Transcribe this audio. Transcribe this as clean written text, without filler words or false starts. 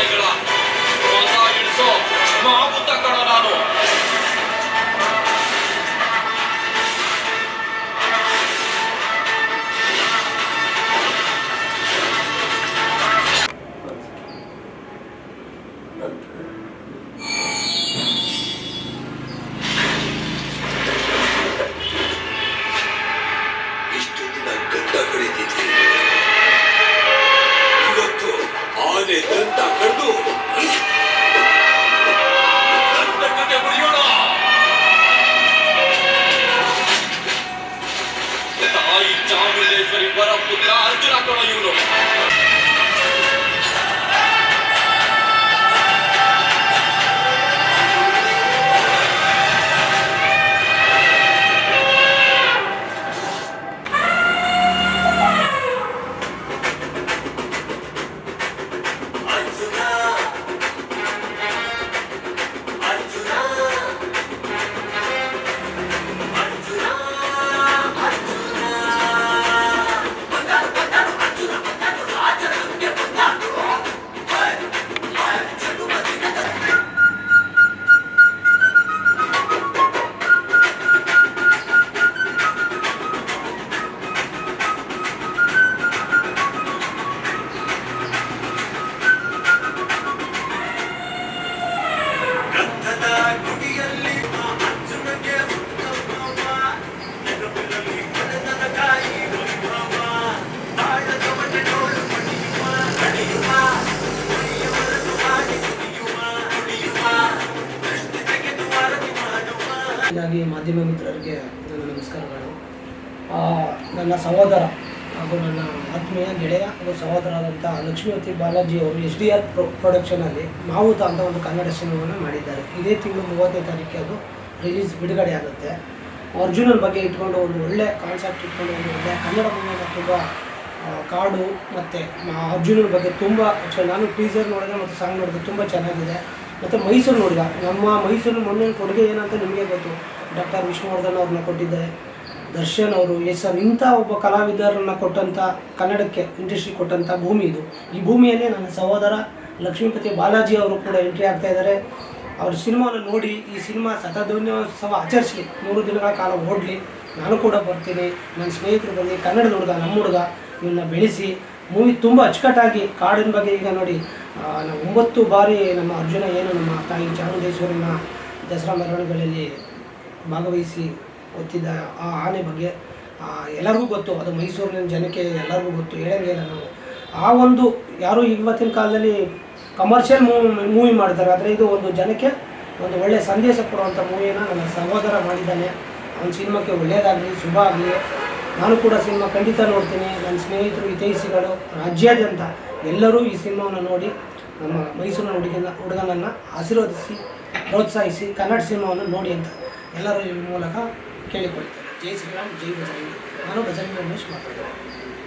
ಆನೆಗಳ ಮತ ಇಳಿಸೋ ಮಾವುತ ಕಣ ನಾನು. ಇಷ್ಟು ದಿನ ಗಂಡ ಕಡಿತಿದ್ವಿ, ಇವತ್ತು ಆನೆ ದಂತ ಕಡ್ದು ನನ್ನ ಕತೆ ಮುರಿಯೋಣ. ತಾಯಿ ಚಾಮುಂಡೇಶ್ವರಿ ವರ ಪುತ್ರ ಅರ್ಜುನ ಕಣ ಇವನು. ಹೀಗಾಗಿ ಮಾಧ್ಯಮ ಮಿತ್ರರಿಗೆ ನನ್ನ ನಮಸ್ಕಾರಗಳು. ನನ್ನ ಸಹೋದರ ಹಾಗೂ ನನ್ನ ಆತ್ಮೀಯ ಗೆಳೆಯ ಹಾಗೂ ಸಹೋದರರಾದಂಥ ಲಕ್ಷ್ಮೀವತಿ ಬಾಲಾಜಿ ಅವರು SDR ಪ್ರೊಡಕ್ಷನಲ್ಲಿ ಮಾವುತ ಅಂತ ಒಂದು ಕನ್ನಡ ಸಿನಿಮಾವನ್ನು ಮಾಡಿದ್ದಾರೆ. ಇದೇ ತಿಂಗಳು 30ನೇ ತಾರೀಕು ಅದು ಬಿಡುಗಡೆ ಆಗುತ್ತೆ. ಅರ್ಜುನನ ಬಗ್ಗೆ ಇಟ್ಕೊಂಡು ಒಂದು ಒಳ್ಳೆ ಕಾನ್ಸೆಪ್ಟ್ ಇಟ್ಕೊಂಡು ಒಂದು ಒಳ್ಳೆ ಕನ್ನಡ ಮೂವಿನ ತುಂಬ ಕಾಡು ಮತ್ತು ಅರ್ಜುನನ ಬಗ್ಗೆ ತುಂಬ ನಾನು ಟೀಸರ್ ನೋಡಿದೆ ಮತ್ತು ಸಾಂಗ್ ನೋಡಿದೆ, ತುಂಬ ಚೆನ್ನಾಗಿದೆ. ಮತ್ತು ಮೈಸೂರು ನೋಡಿದ ನಮ್ಮ ಮೈಸೂರಿನ ಮೊನ್ನೆ ಕೊಡುಗೆ ಏನಂತ ನಿಮಗೆ ಗೊತ್ತು. ಡಾಕ್ಟರ್ ವಿಷ್ಣುವರ್ಧನ್ ಅವ್ರನ್ನ ಕೊಟ್ಟಿದ್ದಾರೆ, ದರ್ಶನ್ ಅವರು, ಸರ್ ಇಂಥ ಒಬ್ಬ ಕಲಾವಿದರನ್ನು ಕೊಟ್ಟಂಥ ಕನ್ನಡಕ್ಕೆ ಇಂಡಸ್ಟ್ರಿ ಕೊಟ್ಟಂಥ ಭೂಮಿ ಇದು. ಈ ಭೂಮಿಯಲ್ಲಿ ನನ್ನ ಸಹೋದರ ಲಕ್ಷ್ಮೀಪತಿ ಬಾಲಾಜಿ ಅವರು ಕೂಡ ಎಂಟ್ರಿ ಆಗ್ತಾಯಿದ್ದಾರೆ. ಅವ್ರ ಸಿನಿಮಾವನ್ನು ನೋಡಿ ಈ ಸಿನಿಮಾ ಶತದಿನೋತ್ಸವ ಆಚರಿಸಲಿ, 100 ದಿನಗಳ ಕಾಲ ಓಡಲಿ. ನಾನು ಕೂಡ ಬರ್ತೀನಿ, ನನ್ನ ಸ್ನೇಹಿತರು ಬಂದು ಕನ್ನಡದ ಹುಡುಗ ನಮ್ಮ ಹುಡುಗ ಇವನ್ನ ಬೆಳೆಸಿ ಮೂವಿ ತುಂಬ ಅಚ್ಚುಕಟ್ಟಾಗಿ ಕಾಡಿನ ಬಗ್ಗೆ ಈಗ ನೋಡಿ ನಾವು 9 ಬಾರಿ ನಮ್ಮ ಅರ್ಜುನ ಏನು ನಮ್ಮ ತಾಯಿ ಚಾಮುಂಡೇಶ್ವರಿನ ದಸರಾ ಮೆರವಣಿಗೆಗಳಲ್ಲಿ ಭಾಗವಹಿಸಿ ಹೊತ್ತಿದ್ದ ಆ ಆನೆ ಬಗ್ಗೆ ಎಲ್ಲರಿಗೂ ಗೊತ್ತು. ಅದು ಮೈಸೂರಿನ ಜನಕ್ಕೆ ಎಲ್ಲರಿಗೂ ಗೊತ್ತು, ಹೇಳಂಗಿಲ್ಲ ನಾವು. ಆ ಒಂದು ಯಾರು ಇವತ್ತಿನ ಕಾಲದಲ್ಲಿ ಕಮರ್ಷಿಯಲ್ ಮೂವಿ ಮಾಡ್ತಾರೆ, ಆದರೆ ಇದು ಒಂದು ಜನಕ್ಕೆ ಒಂದು ಒಳ್ಳೆಯ ಸಂದೇಶ ಕೊಡುವಂಥ ಮೂವಿಯನ್ನು ನನ್ನ ಸಹೋದರ ಮಾಡಿದ್ದಾನೆ. ಅವನ ಸಿನಿಮಾಕ್ಕೆ ಒಳ್ಳೆಯದಾಗಲಿ, ಶುಭ ಆಗಲಿ. ನಾನು ಕೂಡ ಸಿನಿಮಾ ಖಂಡಿತ ನೋಡ್ತೀನಿ. ನನ್ನ ಸ್ನೇಹಿತರು, ಹಿತೈಷಿಗಳು, ರಾಜ್ಯಾದ್ಯಂತ ಎಲ್ಲರೂ ಈ ಸಿನಿಮಾವನ್ನು ನೋಡಿ ನಮ್ಮ ಮೈಸೂರಿನ ಹುಡುಗನನ್ನು ಆಶೀರ್ವದಿಸಿ ಪ್ರೋತ್ಸಾಹಿಸಿ ಕನ್ನಡ ಸಿನಿಮಾವನ್ನು ನೋಡಿ ಅಂತ ಎಲ್ಲರೂ ಈ ಮೂಲಕ ಕೇಳಿಕೊಳ್ತಾರೆ. ಜೈ ಶ್ರೀರಾಮ್, ಜೈ ಬಜರಂಗಿ. ನಾನು ಬಜರಂಗಿ ರಮೇಶ್ ಮಾತಾಡ್ತೀನಿ.